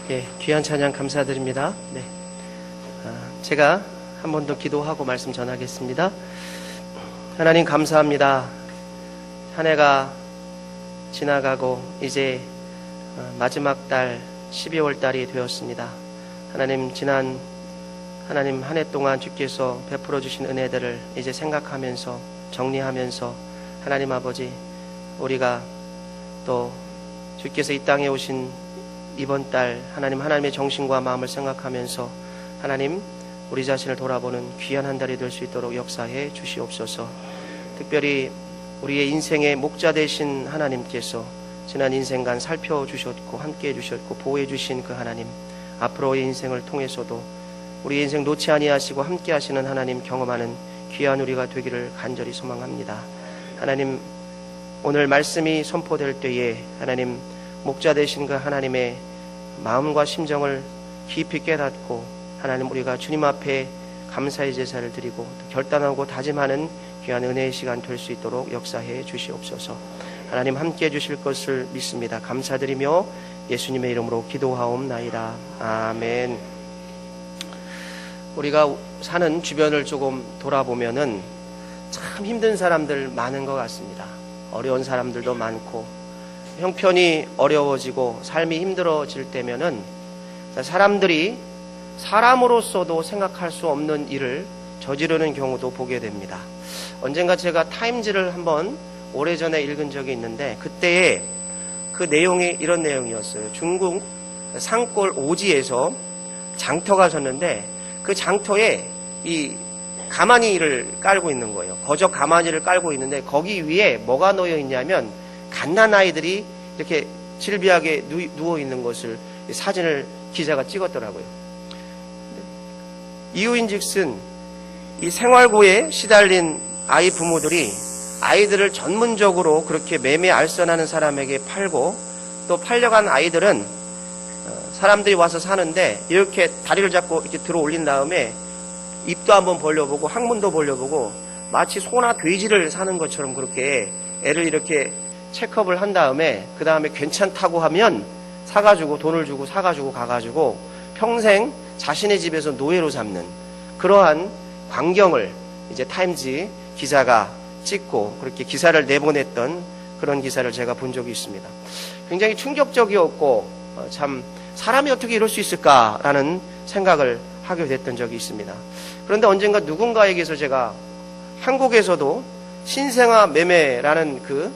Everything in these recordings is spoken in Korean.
예, 귀한 찬양 감사드립니다. 네, 제가 한 번 더 기도하고 말씀 전하겠습니다. 하나님 감사합니다. 한 해가 지나가고 이제 마지막 달 12월 달이 되었습니다. 하나님 지난 하나님 한 해 동안 주께서 베풀어 주신 은혜들을 이제 생각하면서 정리하면서 하나님 아버지 우리가 또 주께서 이 땅에 오신 이번 달 하나님의 정신과 마음을 생각하면서 하나님 우리 자신을 돌아보는 귀한 한 달이 될 수 있도록 역사해 주시옵소서. 특별히 우리의 인생의 목자 되신 하나님께서 지난 인생간 살펴주셨고 함께해 주셨고 보호해 주신 그 하나님, 앞으로의 인생을 통해서도 우리 인생 놓지 아니하시고 함께 하시는 하나님 경험하는 귀한 우리가 되기를 간절히 소망합니다. 하나님 오늘 말씀이 선포될 때에 하나님 목자 되신 그 하나님의 마음과 심정을 깊이 깨닫고 하나님 우리가 주님 앞에 감사의 제사를 드리고 결단하고 다짐하는 귀한 은혜의 시간 될 수 있도록 역사해 주시옵소서. 하나님 함께 해 주실 것을 믿습니다. 감사드리며 예수님의 이름으로 기도하옵나이다. 아멘. 우리가 사는 주변을 조금 돌아보면은 참 힘든 사람들 많은 것 같습니다. 어려운 사람들도 많고 형편이 어려워지고 삶이 힘들어질 때면은 사람들이 사람으로서도 생각할 수 없는 일을 저지르는 경우도 보게 됩니다. 언젠가 제가 타임즈를 한번 오래전에 읽은 적이 있는데 그때에 그 내용이 이런 내용이었어요. 중국 산골 오지에서 장터가 섰는데 그 장터에 이 가마니를 깔고 있는 거예요. 거적 가마니를 깔고 있는데 거기 위에 뭐가 놓여 있냐면 갓난아이들이 이렇게 질비하게 누워 있는 것을 사진을 기자가 찍었더라고요. 이유인즉슨 이 생활고에 시달린 아이 부모들이 아이들을 전문적으로 그렇게 매매 알선하는 사람에게 팔고 또 팔려간 아이들은 사람들이 와서 사는데 이렇게 다리를 잡고 이렇게 들어 올린 다음에 입도 한번 벌려보고 항문도 벌려보고 마치 소나 돼지를 사는 것처럼 그렇게 애를 이렇게 체크업을 한 다음에 그 다음에 괜찮다고 하면 사가지고 돈을 주고 사가지고 가가지고 평생 자신의 집에서 노예로 삼는 그러한 광경을 이제 타임즈 기자가 찍고 그렇게 기사를 내보냈던 그런 기사를 제가 본 적이 있습니다. 굉장히 충격적이었고 참 사람이 어떻게 이럴 수 있을까라는 생각을 하게 됐던 적이 있습니다. 그런데 언젠가 누군가에게서 제가 한국에서도 신생아 매매라는 그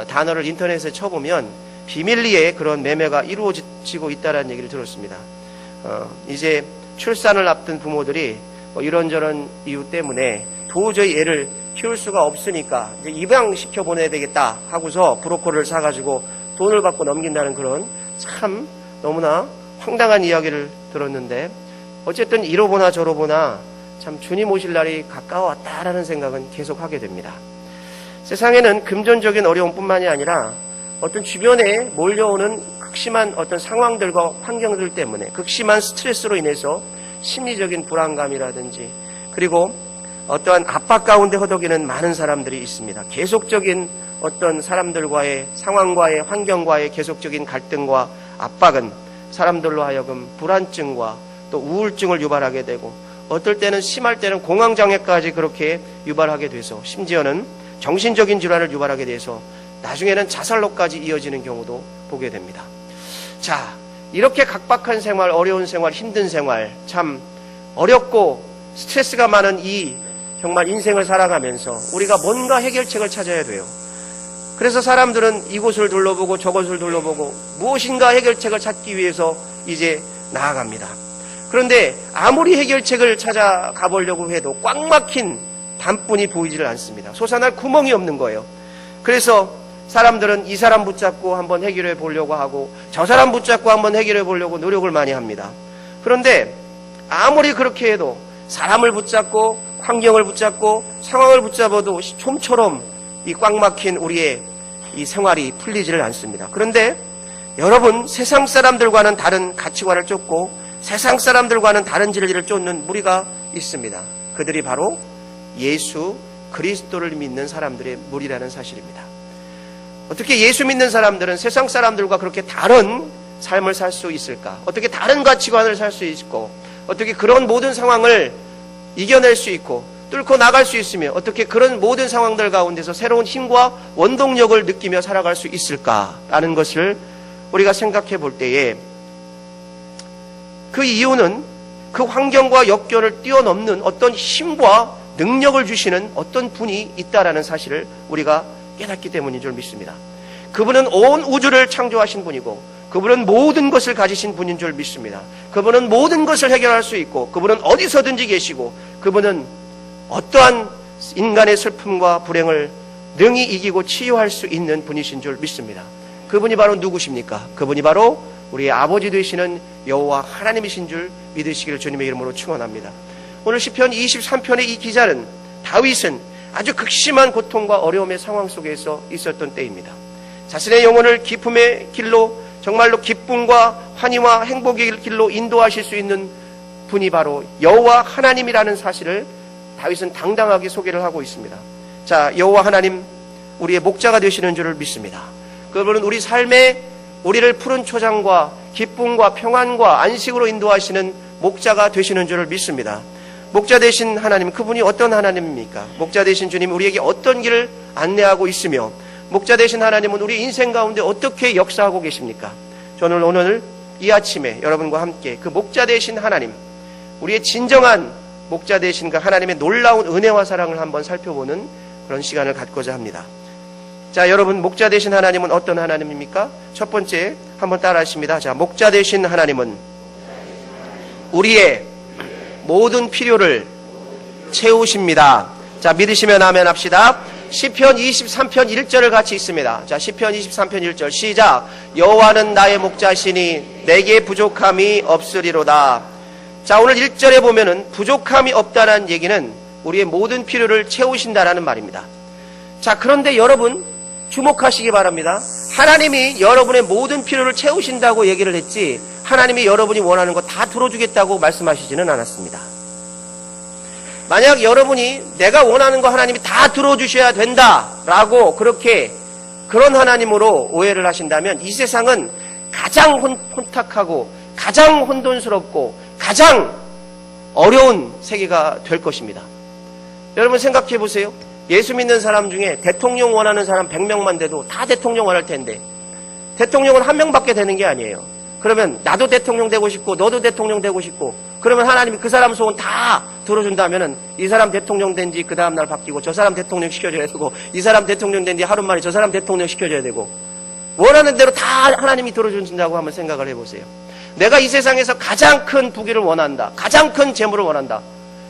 단어를 인터넷에 쳐보면 비밀리에 그런 매매가 이루어지고 있다는 얘기를 들었습니다. 이제 출산을 앞둔 부모들이 이런저런 이유 때문에 도저히 애를 키울 수가 없으니까 이제 입양시켜 보내야 되겠다 하고서 브로커를 사가지고 돈을 받고 넘긴다는 그런 참 너무나 황당한 이야기를 들었는데 어쨌든 이러보나 저러보나 참 주님 오실 날이 가까워왔다라는 생각은 계속 하게 됩니다. 세상에는 금전적인 어려움뿐만이 아니라 어떤 주변에 몰려오는 극심한 어떤 상황들과 환경들 때문에 극심한 스트레스로 인해서 심리적인 불안감이라든지 그리고 어떠한 압박 가운데 허덕이는 많은 사람들이 있습니다. 계속적인 어떤 사람들과의 상황과의 환경과의 계속적인 갈등과 압박은 사람들로 하여금 불안증과 또 우울증을 유발하게 되고 어떨 때는 심할 때는 공황장애까지 그렇게 유발하게 돼서 심지어는 정신적인 질환을 유발하게 돼서 나중에는 자살로까지 이어지는 경우도 보게 됩니다. 자, 이렇게 각박한 생활, 어려운 생활, 힘든 생활, 참 어렵고 스트레스가 많은 이 정말 인생을 살아가면서 우리가 뭔가 해결책을 찾아야 돼요. 그래서 사람들은 이곳을 둘러보고 저곳을 둘러보고 무엇인가 해결책을 찾기 위해서 이제 나아갑니다. 그런데 아무리 해결책을 찾아가 보려고 해도 꽉 막힌 담뿐이 보이지를 않습니다. 솟아날 구멍이 없는 거예요. 그래서 사람들은 이 사람 붙잡고 한번 해결해 보려고 하고 저 사람 붙잡고 한번 해결해 보려고 노력을 많이 합니다. 그런데 아무리 그렇게 해도 사람을 붙잡고 환경을 붙잡고 상황을 붙잡아도 좀처럼 이 꽉 막힌 우리의 이 생활이 풀리지를 않습니다. 그런데 여러분 세상 사람들과는 다른 가치관을 쫓고 세상 사람들과는 다른 진리를 쫓는 무리가 있습니다. 그들이 바로 예수 그리스도를 믿는 사람들의 무리라는 사실입니다. 어떻게 예수 믿는 사람들은 세상 사람들과 그렇게 다른 삶을 살 수 있을까? 어떻게 다른 가치관을 살 수 있고, 어떻게 그런 모든 상황을 이겨낼 수 있고 뚫고 나갈 수 있으며, 어떻게 그런 모든 상황들 가운데서 새로운 힘과 원동력을 느끼며 살아갈 수 있을까라는 것을 우리가 생각해 볼 때에, 그 이유는 그 환경과 역경을 뛰어넘는 어떤 힘과 능력을 주시는 어떤 분이 있다라는 사실을 우리가 깨닫기 때문인 줄 믿습니다. 그분은 온 우주를 창조하신 분이고, 그분은 모든 것을 가지신 분인 줄 믿습니다. 그분은 모든 것을 해결할 수 있고, 그분은 어디서든지 계시고, 그분은 어떠한 인간의 슬픔과 불행을 능히 이기고 치유할 수 있는 분이신 줄 믿습니다. 그분이 바로 누구십니까? 그분이 바로 우리의 아버지 되시는 여호와 하나님이신 줄 믿으시기를 주님의 이름으로 축원합니다. 오늘 시편 23편의 이 기자는, 다윗은 아주 극심한 고통과 어려움의 상황 속에서 있었던 때입니다. 자신의 영혼을 기쁨의 길로, 정말로 기쁨과 환희와 행복의 길로 인도하실 수 있는 분이 바로 여호와 하나님이라는 사실을 다윗은 당당하게 소개를 하고 있습니다. 자, 여호와 하나님, 우리의 목자가 되시는 줄을 믿습니다. 그분은 우리 삶에 우리를 푸른 초장과 기쁨과 평안과 안식으로 인도하시는 목자가 되시는 줄을 믿습니다. 목자 되신 하나님, 그분이 어떤 하나님입니까? 목자 되신 주님, 우리에게 어떤 길을 안내하고 있으며, 목자 되신 하나님은 우리 인생 가운데 어떻게 역사하고 계십니까? 저는 오늘 이 아침에 여러분과 함께 그 목자 되신 하나님, 우리의 진정한 목자 되신 그 하나님의 놀라운 은혜와 사랑을 한번 살펴보는 그런 시간을 갖고자 합니다. 자, 여러분, 목자 되신 하나님은 어떤 하나님입니까? 첫 번째, 한번 따라 하십니다. 자, 목자 되신 하나님은 우리의 모든 필요를 채우십니다. 자, 믿으시면 아멘 합시다. 시편 23편 1절을 같이 읽습니다. 자, 시편 23편 1절 시작. 여호와는 나의 목자시니 내게 부족함이 없으리로다. 자, 오늘 1절에 보면은 부족함이 없다는 얘기는 우리의 모든 필요를 채우신다라는 말입니다. 자, 그런데 여러분 주목하시기 바랍니다. 하나님이 여러분의 모든 필요를 채우신다고 얘기를 했지, 하나님이 여러분이 원하는 거 다 들어주겠다고 말씀하시지는 않았습니다. 만약 여러분이 내가 원하는 거 하나님이 다 들어주셔야 된다라고 그런 하나님으로 오해를 하신다면, 이 세상은 가장 혼탁하고 가장 혼돈스럽고 가장 어려운 세계가 될 것입니다. 여러분 생각해 보세요. 예수 믿는 사람 중에 대통령 원하는 사람 100명만 돼도 다 대통령 원할 텐데, 대통령은 한 명밖에 되는 게 아니에요. 그러면 나도 대통령 되고 싶고 너도 대통령 되고 싶고, 그러면 하나님이 그 사람 소원 다 들어준다면은 이 사람 대통령 된 지 그 다음날 바뀌고, 저 사람 대통령 시켜줘야 되고, 이 사람 대통령 된 지 하루 만에 저 사람 대통령 시켜줘야 되고, 원하는 대로 다 하나님이 들어준다고 한번 생각을 해보세요. 내가 이 세상에서 가장 큰 부귀를 원한다, 가장 큰 재물을 원한다.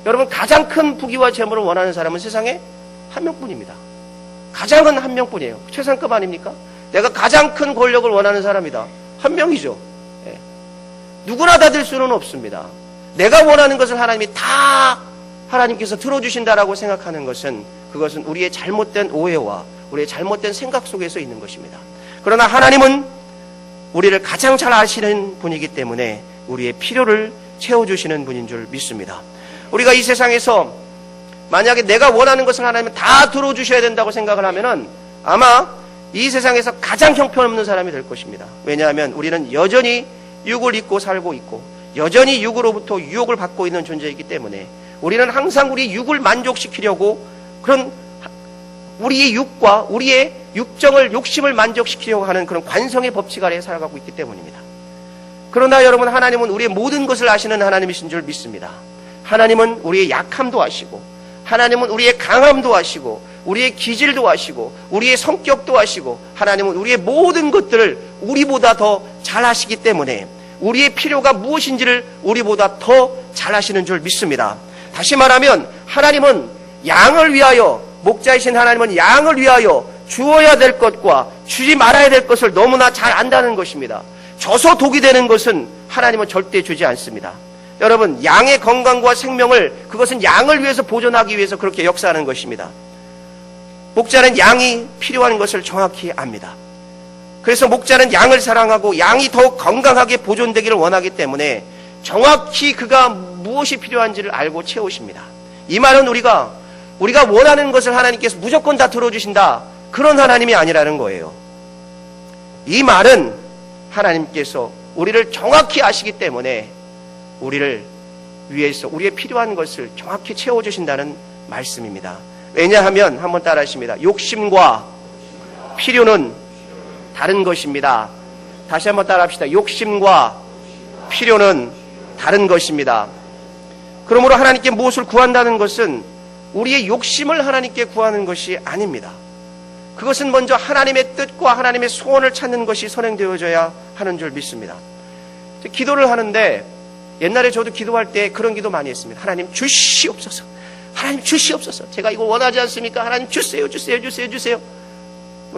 여러분, 가장 큰 부귀와 재물을 원하는 사람은 세상에 한 명뿐입니다. 가장은 한 명뿐이에요. 최상급 아닙니까? 내가 가장 큰 권력을 원하는 사람이다, 한 명이죠. 예. 누구나 다 될 수는 없습니다. 내가 원하는 것을 하나님이 다 하나님께서 들어주신다라고 생각하는 것은, 그것은 우리의 잘못된 오해와 우리의 잘못된 생각 속에서 있는 것입니다. 그러나 하나님은 우리를 가장 잘 아시는 분이기 때문에 우리의 필요를 채워주시는 분인 줄 믿습니다. 우리가 이 세상에서 만약에 내가 원하는 것을 하나님은 다 들어주셔야 된다고 생각을 하면은 아마 이 세상에서 가장 형편없는 사람이 될 것입니다. 왜냐하면 우리는 여전히 육을 입고 살고 있고, 여전히 육으로부터 유혹을 받고 있는 존재이기 때문에, 우리는 항상 우리 육을 만족시키려고, 그런 우리의 육과 우리의 욕심을 만족시키려고 하는 그런 관성의 법칙 아래에 살아가고 있기 때문입니다. 그러나 여러분, 하나님은 우리의 모든 것을 아시는 하나님이신 줄 믿습니다. 하나님은 우리의 약함도 아시고, 하나님은 우리의 강함도 아시고, 우리의 기질도 아시고, 우리의 성격도 아시고, 하나님은 우리의 모든 것들을 우리보다 더 잘 아시기 때문에 우리의 필요가 무엇인지를 우리보다 더 잘 아시는 줄 믿습니다. 다시 말하면 하나님은 양을 위하여, 목자이신 하나님은 양을 위하여 주어야 될 것과 주지 말아야 될 것을 너무나 잘 안다는 것입니다. 줘서 독이 되는 것은 하나님은 절대 주지 않습니다. 여러분, 양의 건강과 생명을, 그것은 양을 위해서 보존하기 위해서 그렇게 역사하는 것입니다. 목자는 양이 필요한 것을 정확히 압니다. 그래서 목자는 양을 사랑하고 양이 더 건강하게 보존되기를 원하기 때문에 정확히 그가 무엇이 필요한지를 알고 채우십니다. 이 말은 우리가 원하는 것을 하나님께서 무조건 다 들어주신다, 그런 하나님이 아니라는 거예요. 이 말은 하나님께서 우리를 정확히 아시기 때문에 우리를 위해서 우리의 필요한 것을 정확히 채워주신다는 말씀입니다. 왜냐하면 한번 따라하십니다. 욕심과 필요는 다른 것입니다. 다시 한번 따라합시다. 욕심과 필요는 다른 것입니다. 그러므로 하나님께 무엇을 구한다는 것은 우리의 욕심을 하나님께 구하는 것이 아닙니다. 그것은 먼저 하나님의 뜻과 하나님의 소원을 찾는 것이 선행되어져야 하는 줄 믿습니다. 기도를 하는데 옛날에 저도 기도할 때 그런 기도 많이 했습니다. 하나님 주시옵소서. 하나님 주시옵소서. 제가 이거 원하지 않습니까? 하나님 주세요.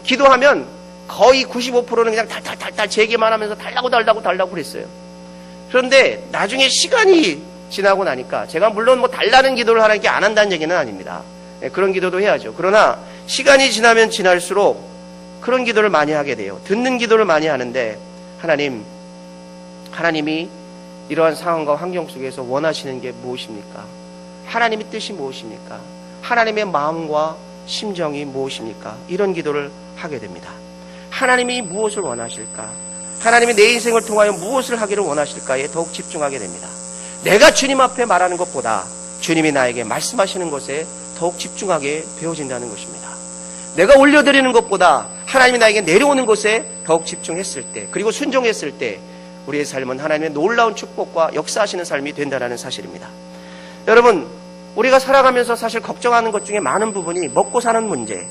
기도하면 거의 95%는 그냥 달달달달 제기만 하면서 달라고 그랬어요. 그런데 나중에 시간이 지나고 나니까 제가 물론 달라는 기도를 하나님께 안 한다는 얘기는 아닙니다. 그런 기도도 해야죠. 그러나 시간이 지나면 지날수록 그런 기도를 많이 하게 돼요. 듣는 기도를 많이 하는데 하나님이 이러한 상황과 환경 속에서 원하시는 게 무엇입니까? 하나님의 뜻이 무엇입니까? 하나님의 마음과 심정이 무엇입니까? 이런 기도를 하게 됩니다. 하나님이 무엇을 원하실까? 하나님이 내 인생을 통하여 무엇을 하기를 원하실까에 더욱 집중하게 됩니다. 내가 주님 앞에 말하는 것보다 주님이 나에게 말씀하시는 것에 더욱 집중하게 되어진다는 것입니다. 내가 올려드리는 것보다 하나님이 나에게 내려오는 것에 더욱 집중했을 때, 그리고 순종했을 때 우리의 삶은 하나님의 놀라운 축복과 역사하시는 삶이 된다는 사실입니다. 여러분, 우리가 살아가면서 사실 걱정하는 것 중에 많은 부분이 먹고 사는 문제,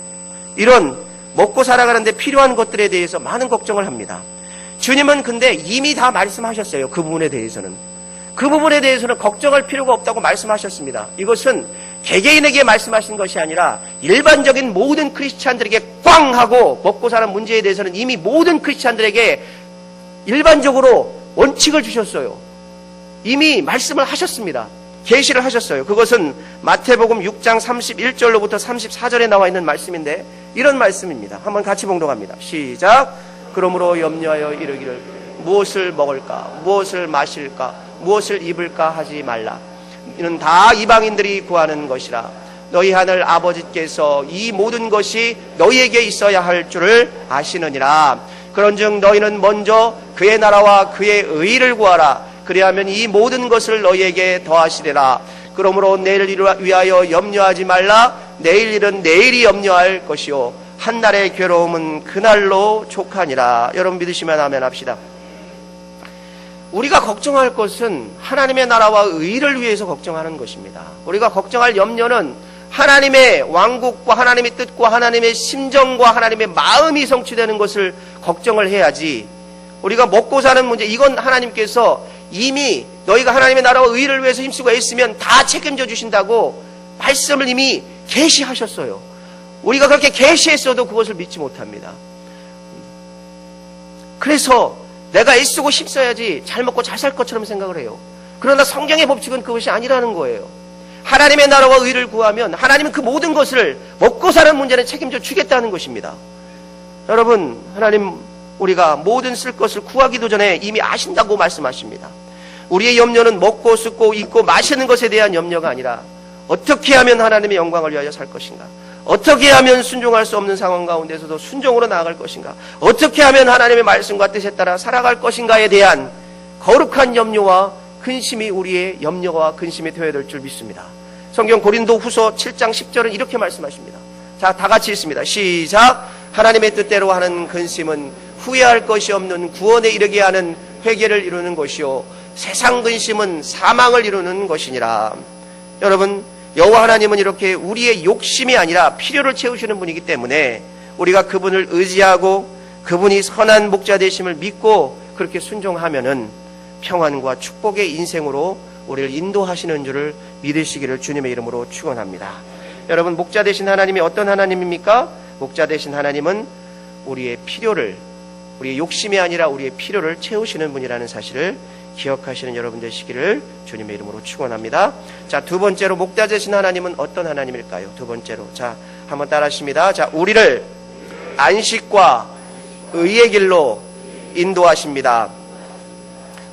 이런 먹고 살아가는데 필요한 것들에 대해서 많은 걱정을 합니다. 주님은 근데 이미 다 말씀하셨어요. 그 부분에 대해서는 걱정할 필요가 없다고 말씀하셨습니다. 이것은 개개인에게 말씀하신 것이 아니라 일반적인 모든 크리스찬들에게 꽝 하고 먹고 사는 문제에 대해서는 이미 모든 크리스찬들에게 일반적으로 원칙을 주셨어요. 이미 말씀을 하셨습니다. 계시를 하셨어요. 그것은 마태복음 6장 31절로부터 34절에 나와 있는 말씀인데 이런 말씀입니다. 한번 같이 봉독합니다. 시작. 그러므로 염려하여 이르기를 무엇을 먹을까, 무엇을 마실까, 무엇을 입을까 하지 말라. 이는 다 이방인들이 구하는 것이라. 너희 하늘 아버지께서 이 모든 것이 너희에게 있어야 할 줄을 아시느니라. 그런즉 너희는 먼저 그의 나라와 그의 의를 구하라. 그리하면 이 모든 것을 너희에게 더하시리라. 그러므로 내일을 위하여 염려하지 말라. 내일 일은 내일이 염려할 것이요 한 날의 괴로움은 그날로 족하니라. 여러분 믿으시면 아멘 합시다. 우리가 걱정할 것은 하나님의 나라와 의를 위해서 걱정하는 것입니다. 우리가 걱정할 염려는 하나님의 왕국과 하나님의 뜻과 하나님의 심정과 하나님의 마음이 성취되는 것을 걱정을 해야지, 우리가 먹고 사는 문제, 이건 하나님께서 이미 너희가 하나님의 나라와 의를 위해서 힘쓰고 애쓰면 다 책임져 주신다고 말씀을 이미 계시하셨어요. 우리가 그렇게 계시했어도 그것을 믿지 못합니다. 그래서 내가 애쓰고 힘써야지 잘 먹고 잘 살 것처럼 생각을 해요. 그러나 성경의 법칙은 그것이 아니라는 거예요. 하나님의 나라와 의를 구하면 하나님은 그 모든 것을 먹고 사는 문제는 책임져 주겠다는 것입니다. 여러분, 하나님 우리가 모든 쓸 것을 구하기도 전에 이미 아신다고 말씀하십니다. 우리의 염려는 먹고 쓰고 입고 마시는 것에 대한 염려가 아니라 어떻게 하면 하나님의 영광을 위하여 살 것인가, 어떻게 하면 순종할 수 없는 상황 가운데서도 순종으로 나아갈 것인가, 어떻게 하면 하나님의 말씀과 뜻에 따라 살아갈 것인가에 대한 거룩한 염려와 근심이 우리의 염려와 근심이 되어야 될 줄 믿습니다. 성경 고린도후서 7장 10절은 이렇게 말씀하십니다. 자, 다 같이 읽습니다. 시작. 하나님의 뜻대로 하는 근심은 후회할 것이 없는 구원에 이르게 하는 회개를 이루는 것이요 세상 근심은 사망을 이루는 것이니라. 여러분, 여호와 하나님은 이렇게 우리의 욕심이 아니라 필요를 채우시는 분이기 때문에 우리가 그분을 의지하고 그분이 선한 목자 되심을 믿고 그렇게 순종하면은 평안과 축복의 인생으로 우리를 인도하시는 줄을 믿으시기를 주님의 이름으로 축원합니다. 여러분, 목자 되신 하나님이 어떤 하나님입니까? 목자 되신 하나님은 우리의 필요를, 우리의 욕심이 아니라 우리의 필요를 채우시는 분이라는 사실을 기억하시는 여러분 되시기를 주님의 이름으로 축원합니다. 자, 두 번째로 목자 되신 하나님은 어떤 하나님일까요? 두 번째로, 자, 한번 따라하십니다. 자, 우리를 안식과 의의 길로 인도하십니다.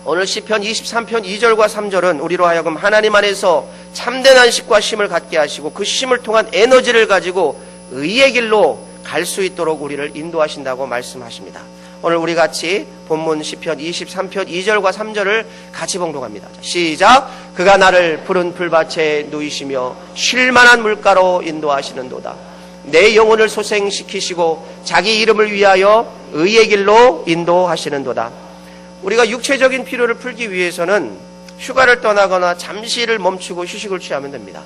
오늘 시편 23편 2절과 3절은 우리로 하여금 하나님 안에서 참된 안식과 쉼을 갖게 하시고 그 쉼을 통한 에너지를 가지고 의의 길로 갈 수 있도록 우리를 인도하신다고 말씀하십니다. 오늘 우리 같이 본문 시편 23편 2절과 3절을 같이 봉독합니다. 시작. 그가 나를 푸른 풀밭에 누이시며 쉴만한 물가로 인도하시는도다. 내 영혼을 소생시키시고 자기 이름을 위하여 의의 길로 인도하시는도다. 우리가 육체적인 필요를 풀기 위해서는 휴가를 떠나거나 잠시를 멈추고 휴식을 취하면 됩니다.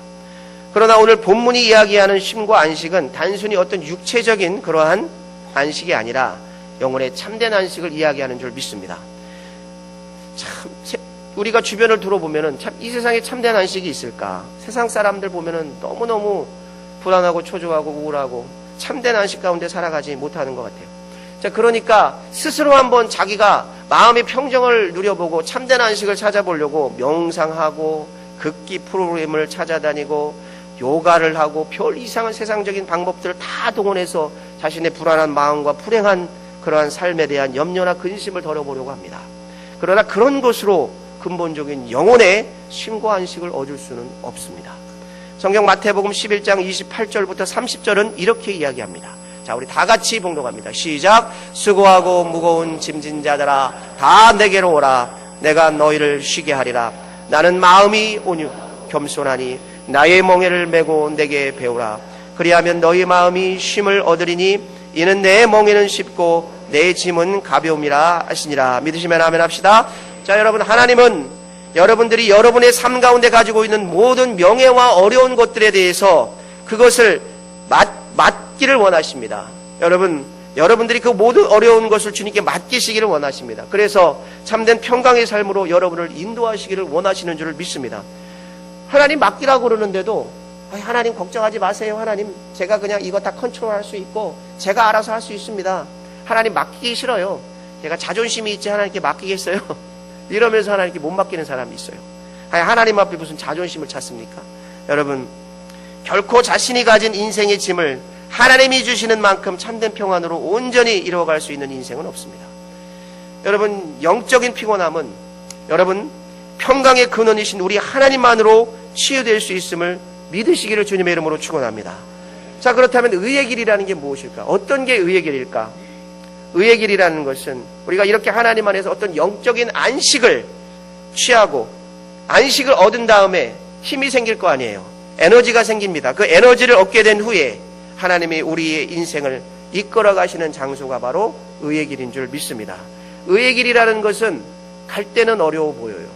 그러나 오늘 본문이 이야기하는 쉼과 안식은 단순히 어떤 육체적인 그러한 안식이 아니라 영혼의 참된 안식을 이야기하는 줄 믿습니다. 참, 우리가 주변을 둘러보면은 참 이 세상에 참된 안식이 있을까? 세상 사람들 보면은 너무너무 불안하고 초조하고 우울하고 참된 안식 가운데 살아가지 못하는 것 같아요. 자, 그러니까 스스로 한번 자기가 마음의 평정을 누려보고 참된 안식을 찾아보려고 명상하고 극기 프로그램을 찾아다니고 요가를 하고 별 이상한 세상적인 방법들을 다 동원해서 자신의 불안한 마음과 불행한 그러한 삶에 대한 염려나 근심을 덜어보려고 합니다. 그러나 그런 것으로 근본적인 영혼의 쉼과 안식을 얻을 수는 없습니다. 성경 마태복음 11장 28절부터 30절은 이렇게 이야기합니다. 자, 우리 다 같이 봉독합니다. 시작. 수고하고 무거운 짐진 자들아 다 내게로 오라. 내가 너희를 쉬게 하리라. 나는 마음이 온유 겸손하니 나의 멍에를 메고 내게 배우라. 그리하면 너희 마음이 쉼을 얻으리니 이는 내 멍에는 쉽고 내 짐은 가벼움이라 하시니라. 믿으시면 아멘 합시다. 자, 여러분, 하나님은 여러분들이 여러분의 삶 가운데 가지고 있는 모든 명예와 어려운 것들에 대해서 그것을 맡기를 원하십니다. 여러분들이 그 모든 어려운 것을 주님께 맡기시기를 원하십니다. 그래서 참된 평강의 삶으로 여러분을 인도하시기를 원하시는 줄을 믿습니다. 하나님 맡기라고 그러는데도 하나님 걱정하지 마세요. 하나님 제가 그냥 이거 다 컨트롤할 수 있고 제가 알아서 할 수 있습니다. 하나님 맡기기 싫어요. 제가 자존심이 있지 하나님께 맡기겠어요? 이러면서 하나님께 못 맡기는 사람이 있어요. 하나님 앞에 무슨 자존심을 찾습니까? 여러분, 결코 자신이 가진 인생의 짐을 하나님이 주시는 만큼 참된 평안으로 온전히 이루어갈 수 있는 인생은 없습니다. 여러분, 영적인 피곤함은 여러분 평강의 근원이신 우리 하나님만으로 치유될 수 있음을 믿으시기를 주님의 이름으로 축원합니다. 자, 그렇다면 의의 길이라는 게 무엇일까? 어떤 게 의의 길일까? 의의 길이라는 것은 우리가 이렇게 하나님 안에서 어떤 영적인 안식을 취하고 안식을 얻은 다음에 힘이 생길 거 아니에요. 에너지가 생깁니다. 그 에너지를 얻게 된 후에 하나님이 우리의 인생을 이끌어 가시는 장소가 바로 의의 길인 줄 믿습니다. 의의 길이라는 것은 갈 때는 어려워 보여요.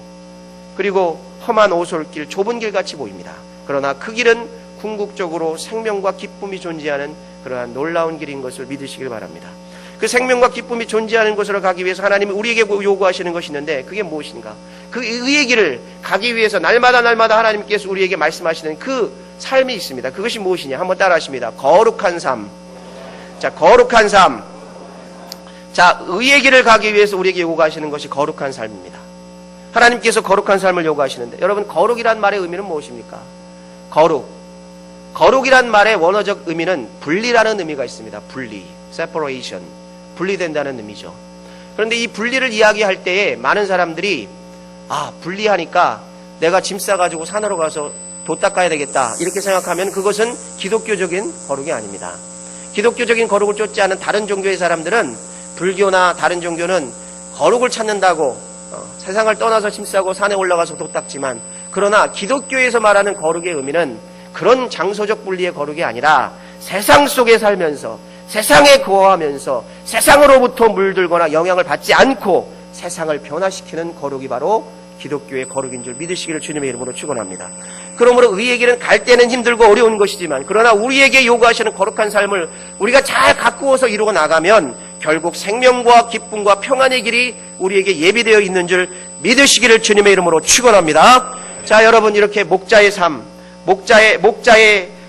그리고 험한 오솔길, 좁은 길 같이 보입니다. 그러나 그 길은 궁극적으로 생명과 기쁨이 존재하는 그러한 놀라운 길인 것을 믿으시길 바랍니다. 그 생명과 기쁨이 존재하는 곳으로 가기 위해서 하나님이 우리에게 요구하시는 것이 있는데 그게 무엇인가? 그 의의 길을 가기 위해서 날마다 하나님께서 우리에게 말씀하시는 그 삶이 있습니다. 그것이 무엇이냐? 한번 따라 하십니다. 거룩한 삶. 자, 거룩한 삶. 자, 의의 길을 가기 위해서 우리에게 요구하시는 것이 거룩한 삶입니다. 하나님께서 거룩한 삶을 요구하시는데 여러분, 거룩이란 말의 의미는 무엇입니까? 거룩이란 말의 원어적 의미는 분리라는 의미가 있습니다. 분리, separation, 분리된다는 의미죠. 그런데 이 분리를 이야기할 때에 많은 사람들이 분리하니까 내가 짐 싸가지고 산으로 가서 돛 닦아야 되겠다 이렇게 생각하면 그것은 기독교적인 거룩이 아닙니다. 기독교적인 거룩을 쫓지 않은 다른 종교의 사람들은, 불교나 다른 종교는 거룩을 찾는다고 세상을 떠나서 짐 싸고 산에 올라가서 돛 닦지만, 그러나 기독교에서 말하는 거룩의 의미는 그런 장소적 분리의 거룩이 아니라 세상 속에 살면서 세상에 거하면서 세상으로부터 물들거나 영향을 받지 않고 세상을 변화시키는 거룩이 바로 기독교의 거룩인 줄 믿으시기를 주님의 이름으로 축원합니다. 그러므로 의의 길은 갈 때는 힘들고 어려운 것이지만, 그러나 우리에게 요구하시는 거룩한 삶을 우리가 잘 가꾸어서 이루어 나가면 결국 생명과 기쁨과 평안의 길이 우리에게 예비되어 있는 줄 믿으시기를 주님의 이름으로 축원합니다. 자, 여러분, 이렇게 목자의 삶,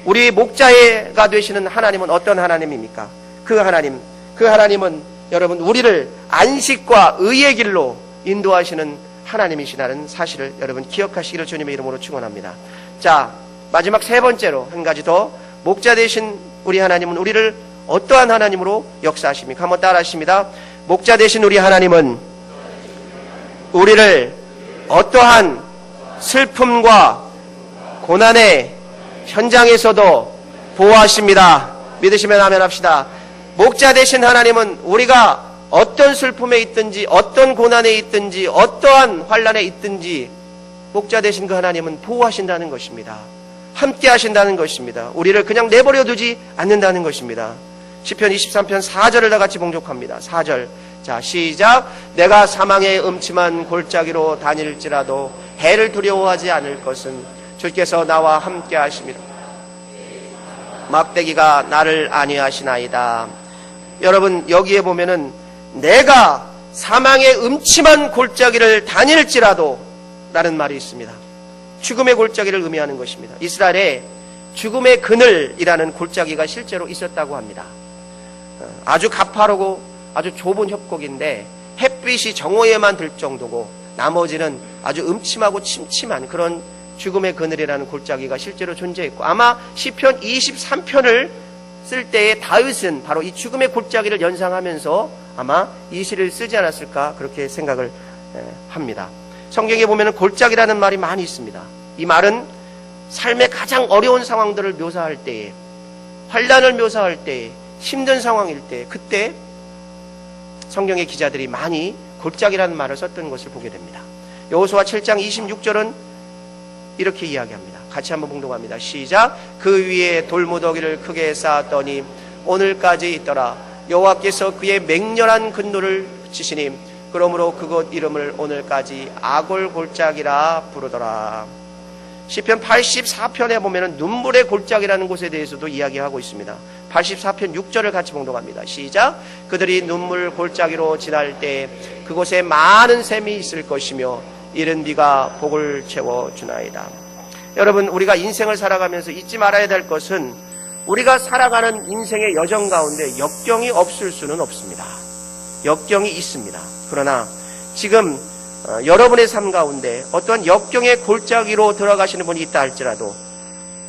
우리 목자가 되시는 하나님은 어떤 하나님입니까? 그 하나님은 여러분 우리를 안식과 의의 길로 인도하시는 하나님이시라는 사실을 여러분 기억하시기를 주님의 이름으로 축원합니다. 자, 마지막 세 번째로 한 가지 더, 목자 되신 우리 하나님은 우리를 어떠한 하나님으로 역사하십니까? 한번 따라 하십니다. 목자 되신 우리 하나님은 우리를 어떠한 슬픔과 고난의 현장에서도 보호하십니다. 믿으시면 아멘 합시다. 목자 되신 하나님은 우리가 어떤 슬픔에 있든지 어떤 고난에 있든지 어떠한 환난에 있든지 목자 되신 그 하나님은 보호하신다는 것입니다. 함께 하신다는 것입니다. 우리를 그냥 내버려 두지 않는다는 것입니다. 시편 23편 4절을 다 같이 봉독합니다. 4절. 자, 시작. 내가 사망의 음침한 골짜기로 다닐지라도 해를 두려워하지 않을 것은 주께서 나와 함께 하심이라. 막대기가 나를 안위하시나이다. 여러분, 여기에 보면은 내가 사망의 음침한 골짜기를 다닐지라도 라는 말이 있습니다. 죽음의 골짜기를 의미하는 것입니다. 이스라엘에 죽음의 그늘이라는 골짜기가 실제로 있었다고 합니다. 아주 가파르고 아주 좁은 협곡인데 햇빛이 정오에만 들 정도고 나머지는 아주 음침하고 침침한 그런 죽음의 그늘이라는 골짜기가 실제로 존재했고, 아마 시편 23편을 쓸 때에 다윗은 바로 이 죽음의 골짜기를 연상하면서 아마 이 시를 쓰지 않았을까 그렇게 생각을 합니다. 성경에 보면 골짜기라는 말이 많이 있습니다. 이 말은 삶의 가장 어려운 상황들을 묘사할 때에, 환난을 묘사할 때에, 힘든 상황일 때, 그때 성경의 기자들이 많이 골짜기라는 말을 썼던 것을 보게 됩니다. 여호수아 7장 26절은 이렇게 이야기합니다. 같이 한번 봉독합니다. 시작. 그 위에 돌무더기를 크게 쌓았더니 오늘까지 있더라. 여호와께서 그의 맹렬한 근노를 붙이시니 그러므로 그곳 이름을 오늘까지 아골 골짜기라 부르더라. 시편 84편에 보면 눈물의 골짜기라는 곳에 대해서도 이야기하고 있습니다. 84편 6절을 같이 봉독합니다. 시작. 그들이 눈물 골짜기로 지날 때 그곳에 많은 샘이 있을 것이며 이른 비가 복을 채워주나이다. 여러분, 우리가 인생을 살아가면서 잊지 말아야 될 것은 우리가 살아가는 인생의 여정 가운데 역경이 없을 수는 없습니다. 역경이 있습니다. 그러나 지금 여러분의 삶 가운데 어떠한 역경의 골짜기로 들어가시는 분이 있다 할지라도,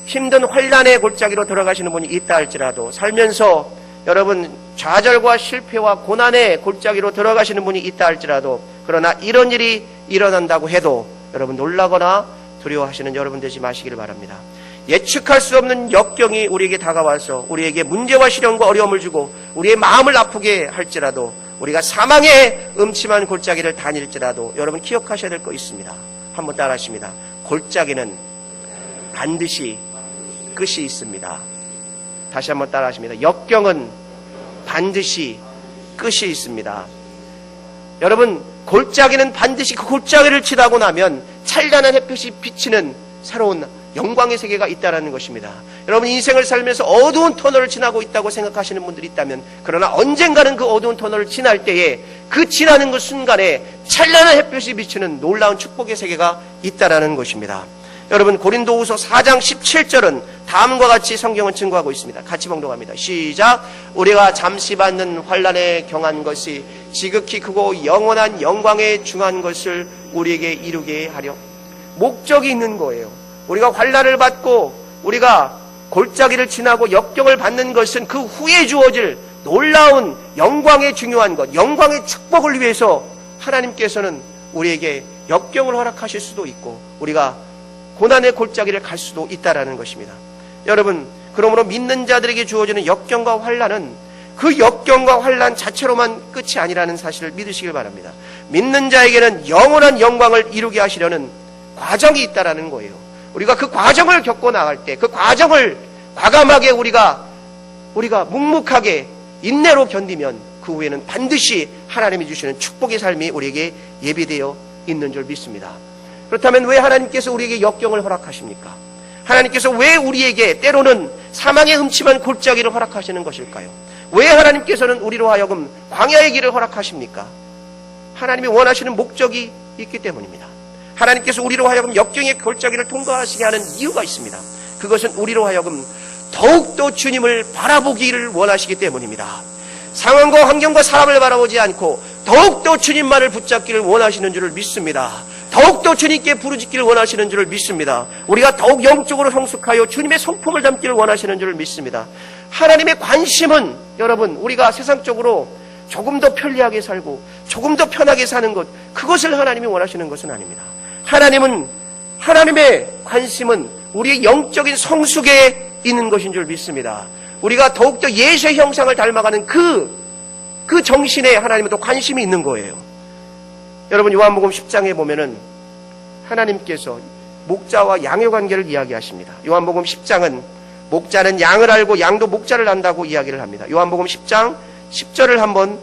힘든 환난의 골짜기로 들어가시는 분이 있다 할지라도, 살면서 여러분 좌절과 실패와 고난의 골짜기로 들어가시는 분이 있다 할지라도, 그러나 이런 일이 일어난다고 해도 여러분 놀라거나 두려워하시는 여러분 되지 마시기를 바랍니다. 예측할 수 없는 역경이 우리에게 다가와서 우리에게 문제와 시련과 어려움을 주고 우리의 마음을 아프게 할지라도, 우리가 사망의 음침한 골짜기를 다닐지라도 여러분 기억하셔야 될 거 있습니다. 한번 따라하십니다. 골짜기는 반드시 끝이 있습니다. 다시 한번 따라하십니다. 역경은 반드시 끝이 있습니다. 여러분, 골짜기는 반드시 그 골짜기를 지나고 나면 찬란한 햇빛이 비치는 새로운 영광의 세계가 있다는 것입니다. 여러분, 인생을 살면서 어두운 터널을 지나고 있다고 생각하시는 분들이 있다면, 그러나 언젠가는 그 어두운 터널을 지날 때에 그 지나는 그 순간에 찬란한 햇빛이 비치는 놀라운 축복의 세계가 있다는 것입니다. 여러분, 고린도후서 4장 17절은 다음과 같이 성경은 증거하고 있습니다. 같이 봉독합니다. 시작. 우리가 잠시 받는 환난에 경한 것이 지극히 크고 영원한 영광에 중한 것을 우리에게 이루게 하려. 목적이 있는 거예요. 우리가 환난을 받고 우리가 골짜기를 지나고 역경을 받는 것은 그 후에 주어질 놀라운 영광의 중요한 것, 영광의 축복을 위해서 하나님께서는 우리에게 역경을 허락하실 수도 있고 우리가 고난의 골짜기를 갈 수도 있다라는 것입니다. 여러분, 그러므로 믿는 자들에게 주어지는 역경과 환난은 그 역경과 환난 자체로만 끝이 아니라는 사실을 믿으시길 바랍니다. 믿는 자에게는 영원한 영광을 이루게 하시려는 과정이 있다라는 거예요. 우리가 그 과정을 겪고 나갈 때, 그 과정을 과감하게 우리가 묵묵하게 인내로 견디면 그 후에는 반드시 하나님이 주시는 축복의 삶이 우리에게 예비되어 있는 줄 믿습니다. 그렇다면 왜 하나님께서 우리에게 역경을 허락하십니까? 하나님께서 왜 우리에게 때로는 사망의 음침한 골짜기를 허락하시는 것일까요? 왜 하나님께서는 우리로 하여금 광야의 길을 허락하십니까? 하나님이 원하시는 목적이 있기 때문입니다. 하나님께서 우리로 하여금 역경의 골짜기를 통과하시게 하는 이유가 있습니다. 그것은 우리로 하여금 더욱더 주님을 바라보기를 원하시기 때문입니다. 상황과 환경과 사람을 바라보지 않고 더욱더 주님만을 붙잡기를 원하시는 줄을 믿습니다. 더욱더 주님께 부르짖기를 원하시는 줄을 믿습니다. 우리가 더욱 영적으로 성숙하여 주님의 성품을 담기를 원하시는 줄을 믿습니다. 하나님의 관심은 여러분, 우리가 세상적으로 조금 더 편리하게 살고 조금 더 편하게 사는 것, 그것을 하나님이 원하시는 것은 아닙니다. 하나님의 관심은 우리의 영적인 성숙에 있는 것인 줄 믿습니다. 우리가 더욱더 예수의 형상을 닮아가는 그 그 정신에 하나님은 또 관심이 있는 거예요. 여러분, 요한복음 10장에 보면은 하나님께서 목자와 양의 관계를 이야기하십니다. 요한복음 10장은 목자는 양을 알고 양도 목자를 안다고 이야기를 합니다. 요한복음 10장 10절을 한번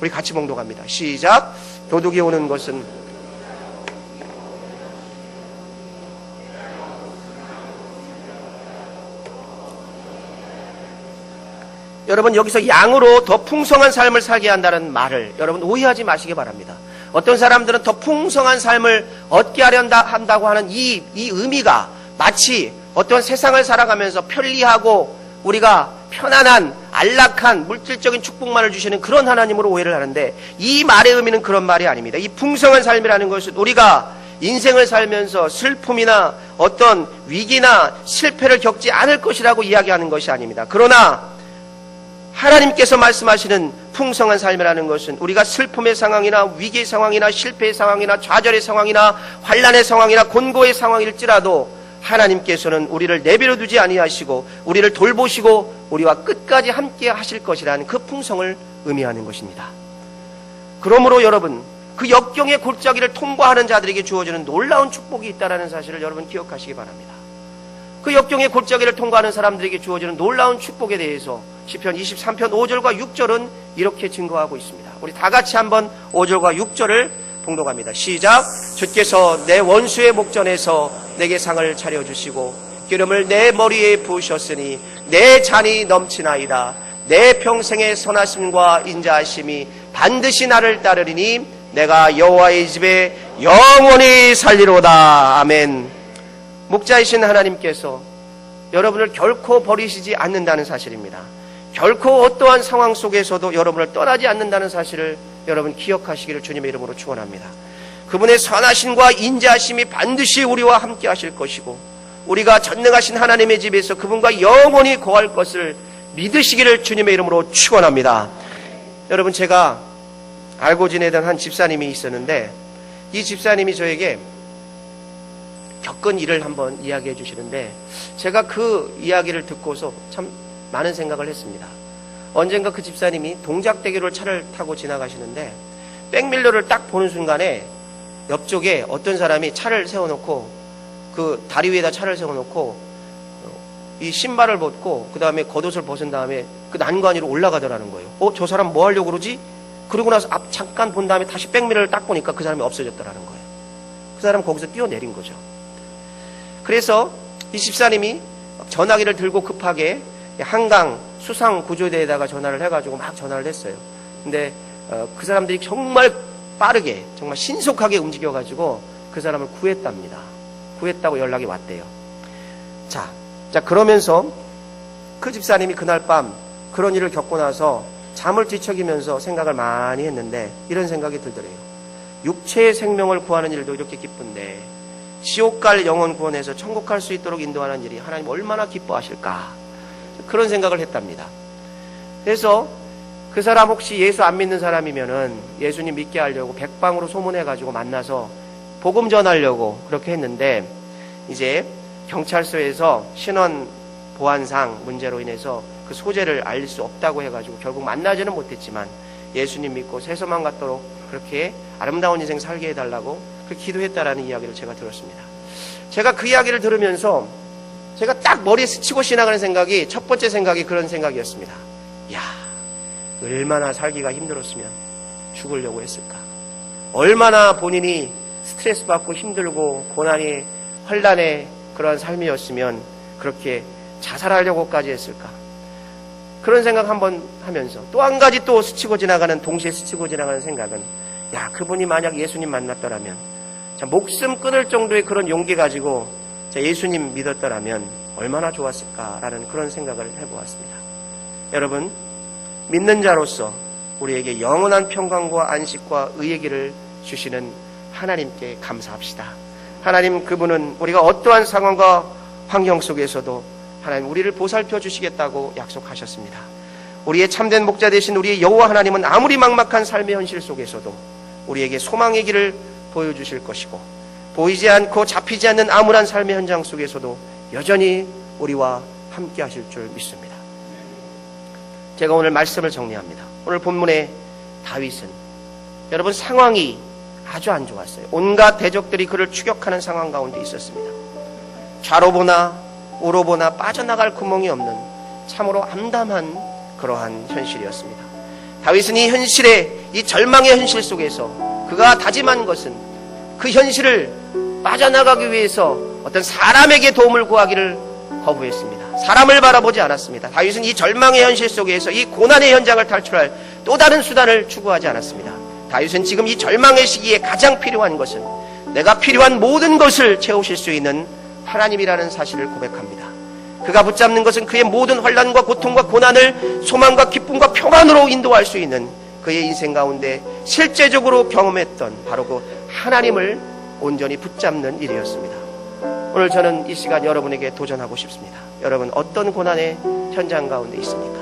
우리 같이 봉독합니다. 시작. 도둑이 오는 것은 여러분, 여기서 양으로 더 풍성한 삶을 살게 한다는 말을 여러분 오해하지 마시기 바랍니다. 어떤 사람들은 더 풍성한 삶을 얻게 한다고 하는 이 의미가 마치 어떤 세상을 살아가면서 편리하고 우리가 편안한 안락한 물질적인 축복만을 주시는 그런 하나님으로 오해를 하는데, 이 말의 의미는 그런 말이 아닙니다. 이 풍성한 삶이라는 것은 우리가 인생을 살면서 슬픔이나 어떤 위기나 실패를 겪지 않을 것이라고 이야기하는 것이 아닙니다. 그러나 하나님께서 말씀하시는 풍성한 삶이라는 것은 우리가 슬픔의 상황이나 위기의 상황이나 실패의 상황이나 좌절의 상황이나 환난의 상황이나 곤고의 상황일지라도 하나님께서는 우리를 내버려 두지 아니하시고 우리를 돌보시고 우리와 끝까지 함께 하실 것이라는 그 풍성을 의미하는 것입니다. 그러므로 여러분, 그 역경의 골짜기를 통과하는 자들에게 주어지는 놀라운 축복이 있다는 사실을 여러분 기억하시기 바랍니다. 그 역경의 골짜기를 통과하는 사람들에게 주어지는 놀라운 축복에 대해서 시편 23편 5절과 6절은 이렇게 증거하고 있습니다. 우리 다 같이 한번 5절과 6절을 봉독합니다. 시작. 주께서 내 원수의 목전에서 내게 상을 차려주시고 기름을 내 머리에 부으셨으니 내 잔이 넘치나이다. 내 평생의 선하심과 인자하심이 반드시 나를 따르리니 내가 여호와의 집에 영원히 살리로다. 아멘. 목자이신 하나님께서 여러분을 결코 버리시지 않는다는 사실입니다. 결코 어떠한 상황 속에서도 여러분을 떠나지 않는다는 사실을 여러분 기억하시기를 주님의 이름으로 축원합니다. 그분의 선하심과 인자하심이 반드시 우리와 함께 하실 것이고 우리가 전능하신 하나님의 집에서 그분과 영원히 거할 것을 믿으시기를 주님의 이름으로 축원합니다. 여러분, 제가 알고 지내던 한 집사님이 있었는데 이 집사님이 저에게 겪은 일을 한번 이야기해 주시는데 제가 그 이야기를 듣고서 참 많은 생각을 했습니다. 언젠가 그 집사님이 동작대교를 차를 타고 지나가시는데 백밀러를 딱 보는 순간에 옆쪽에 어떤 사람이 차를 세워놓고 그 다리 위에다 차를 세워놓고 이 신발을 벗고 그 다음에 겉옷을 벗은 다음에 그 난간 위로 올라가더라는 거예요. 저 사람 뭐 하려고 그러지? 그러고 나서 앞 잠깐 본 다음에 다시 백밀러를 딱 보니까 그 사람이 없어졌더라는 거예요. 그 사람은 거기서 뛰어내린 거죠. 그래서 이 집사님이 전화기를 들고 급하게 한강 수상구조대에다가 전화를 해가지고 막 전화를 했어요. 근데 그 사람들이 정말 빠르게 정말 신속하게 움직여가지고 그 사람을 구했답니다. 구했다고 연락이 왔대요. 자 그러면서 그 집사님이 그날 밤 그런 일을 겪고 나서 잠을 뒤척이면서 생각을 많이 했는데 이런 생각이 들더래요. 육체의 생명을 구하는 일도 이렇게 기쁜데 지옥 갈 영혼 구원해서 천국 갈 수 있도록 인도하는 일이 하나님 얼마나 기뻐하실까, 그런 생각을 했답니다. 그래서 그 사람 혹시 예수 안 믿는 사람이면은 예수님 믿게 하려고 백방으로 소문해가지고 만나서 복음 전하려고 그렇게 했는데 이제 경찰서에서 신원 보안상 문제로 인해서 그 소재를 알 수 없다고 해가지고 결국 만나지는 못했지만 예수님 믿고 세서만 갖도록 그렇게 아름다운 인생 살게 해달라고 그렇게 기도했다라는 이야기를 제가 들었습니다. 제가 그 이야기를 들으면서 제가 딱 머리에 스치고 지나가는 생각이, 첫 번째 생각이 그런 생각이었습니다. 야, 얼마나 살기가 힘들었으면 죽으려고 했을까. 얼마나 본인이 스트레스 받고 힘들고 고난이 환난의 그런 삶이었으면 그렇게 자살하려고까지 했을까. 그런 생각 한번 하면서 또 한 가지 또 스치고 지나가는, 동시에 스치고 지나가는 생각은, 야, 그분이 만약 예수님 만났더라면, 자, 목숨 끊을 정도의 그런 용기 가지고 자, 예수님 믿었더라면 얼마나 좋았을까라는 그런 생각을 해보았습니다. 여러분, 믿는 자로서 우리에게 영원한 평강과 안식과 의의 길을 주시는 하나님께 감사합시다. 하나님, 그분은 우리가 어떠한 상황과 환경 속에서도 하나님 우리를 보살펴 주시겠다고 약속하셨습니다. 우리의 참된 목자 되신 우리의 여호와 하나님은 아무리 막막한 삶의 현실 속에서도 우리에게 소망의 길을 보여주실 것이고, 보이지 않고 잡히지 않는 암울한 삶의 현장 속에서도 여전히 우리와 함께 하실 줄 믿습니다. 제가 오늘 말씀을 정리합니다. 오늘 본문의 다윗은 여러분 상황이 아주 안 좋았어요. 온갖 대적들이 그를 추격하는 상황 가운데 있었습니다. 좌로 보나 우로 보나 빠져나갈 구멍이 없는 참으로 암담한 그러한 현실이었습니다. 다윗은 이 현실의, 이 절망의 현실 속에서 그가 다짐한 것은 그 현실을 빠져나가기 위해서 어떤 사람에게 도움을 구하기를 거부했습니다. 사람을 바라보지 않았습니다. 다윗은 이 절망의 현실 속에서 이 고난의 현장을 탈출할 또 다른 수단을 추구하지 않았습니다. 다윗은 지금 이 절망의 시기에 가장 필요한 것은 내가 필요한 모든 것을 채우실 수 있는 하나님이라는 사실을 고백합니다. 그가 붙잡는 것은 그의 모든 환난과 고통과 고난을 소망과 기쁨과 평안으로 인도할 수 있는 그의 인생 가운데 실제적으로 경험했던 바로 그 하나님을 온전히 붙잡는 일이었습니다. 오늘 저는 이 시간 여러분에게 도전하고 싶습니다. 여러분 어떤 고난의 현장 가운데 있습니까?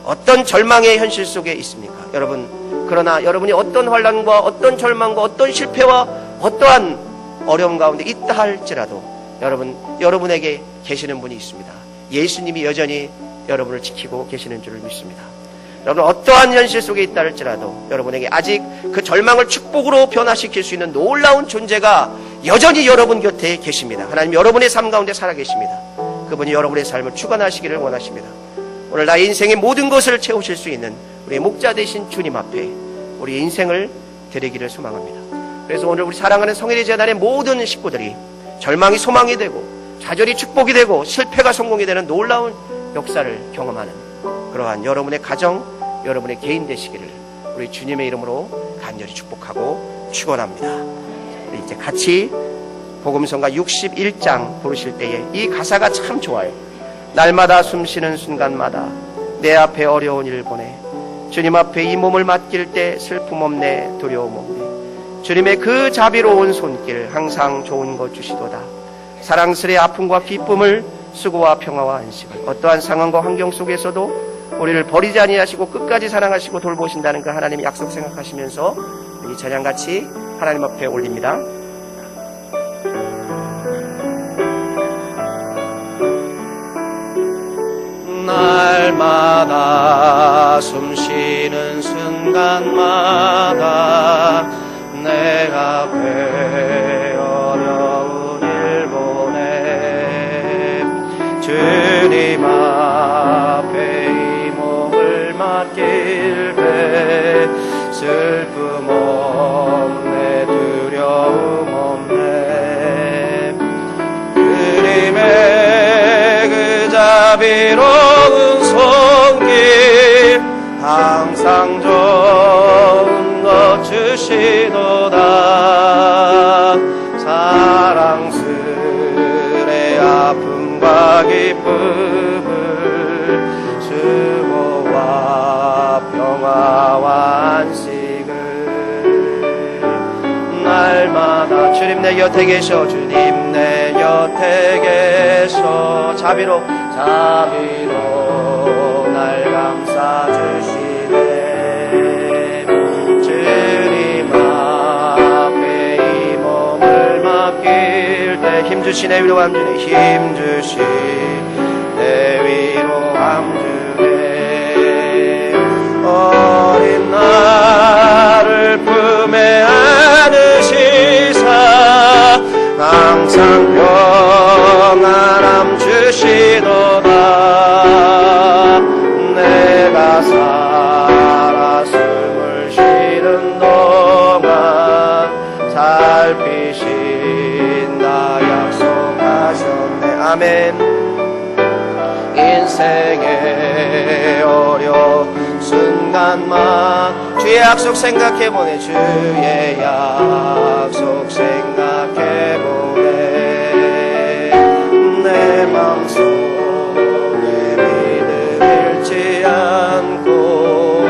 어떤 절망의 현실 속에 있습니까? 여러분, 그러나 여러분이 어떤 환난과 어떤 절망과 어떤 실패와 어떠한 어려움 가운데 있다 할지라도 여러분에게 계시는 분이 있습니다. 예수님이 여전히 여러분을 지키고 계시는 줄을 믿습니다. 여러분 어떠한 현실 속에 있다 할지라도 여러분에게 아직 그 절망을 축복으로 변화시킬 수 있는 놀라운 존재가 여전히 여러분 곁에 계십니다. 하나님 여러분의 삶 가운데 살아계십니다. 그분이 여러분의 삶을 주관하시기를 원하십니다. 오늘 나의 인생의 모든 것을 채우실 수 있는 우리 목자 되신 주님 앞에 우리 인생을 드리기를 소망합니다. 그래서 오늘 우리 사랑하는 성일의 재단의 모든 식구들이 절망이 소망이 되고 좌절이 축복이 되고 실패가 성공이 되는 놀라운 역사를 경험하는 그러한 여러분의 가정, 여러분의 개인 되시기를 우리 주님의 이름으로 간절히 축복하고 축원합니다. 우리 이제 같이 복음성가 61장 부르실 때에 이 가사가 참 좋아요. 날마다 숨쉬는 순간마다 내 앞에 어려운 일 보내 주님 앞에 이 몸을 맡길 때 슬픔 없네 두려움 없네 주님의 그 자비로운 손길 항상 좋은 것 주시도다. 사랑스레 아픔과 기쁨을 수고와 평화와 안식을 어떠한 상황과 환경 속에서도 우리를 버리지 아니하시고 끝까지 사랑하시고 돌보신다는 그 하나님의 약속 생각하시면서 이 찬양같이 하나님 앞에 올립니다. 날마다 숨쉬는 순간마다 내 앞에 어려운 일 보내 주님 앞에 이 몸을 맡길 때 슬픔 없네 두려움 없네 주님의 그 자비로운 손길 항상 좋은 것 주시도다. 사랑스레 아픔과 기쁨을 수고와 평화와 안식을 날마다 주님 내 곁에 계셔 주님 내 곁에 계셔 자비로 날 감싸주시네 주님 앞에 이 몸을 맡길 때 힘주시네 위로함 주네 힘주시네 위로함 주네 어린 나를 품에 안으시사 항상 평안함 주시도다. 내가 살아 숨을 쉬는 동안 살피신다 약속하셨네 아멘. 인생의 어려운 순간만 주의 약속 생각해보네 주의 약속 생각해보네 내 마음속에 믿음 잃지 않고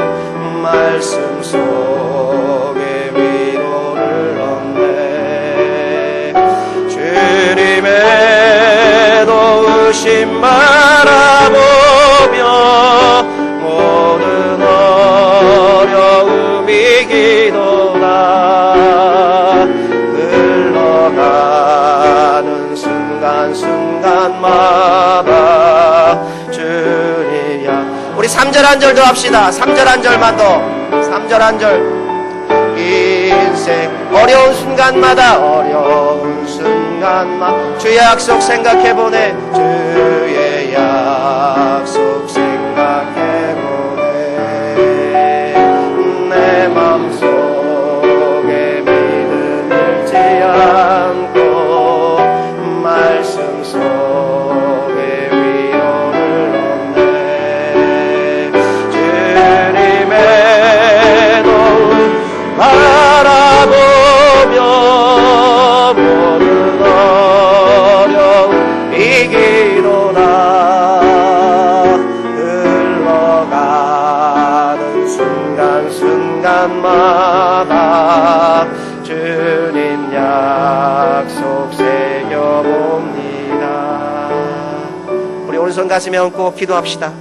말씀 속에 위로를 얻네 주님의 도우심 바라보며 모든 어려움 이기도다 흘러가는 순간순간마다 주님이야 우리 3절 한 절 더 합시다. 3절 한 절만 더. 3절 한 절. 인생 어려운 순간마다 주의 약속 생각해보네. 주의 약속 생각해보네. 내 맘속에 믿음 잃지 않고 말씀 속에 위로를 얻네. 주님의 도움 바라보며 모든 어려움 이기로다. 흘러가는 순간순간마다 주님 약속 새겨봅니다. 우리 오른손 가슴에 얹고 기도합시다.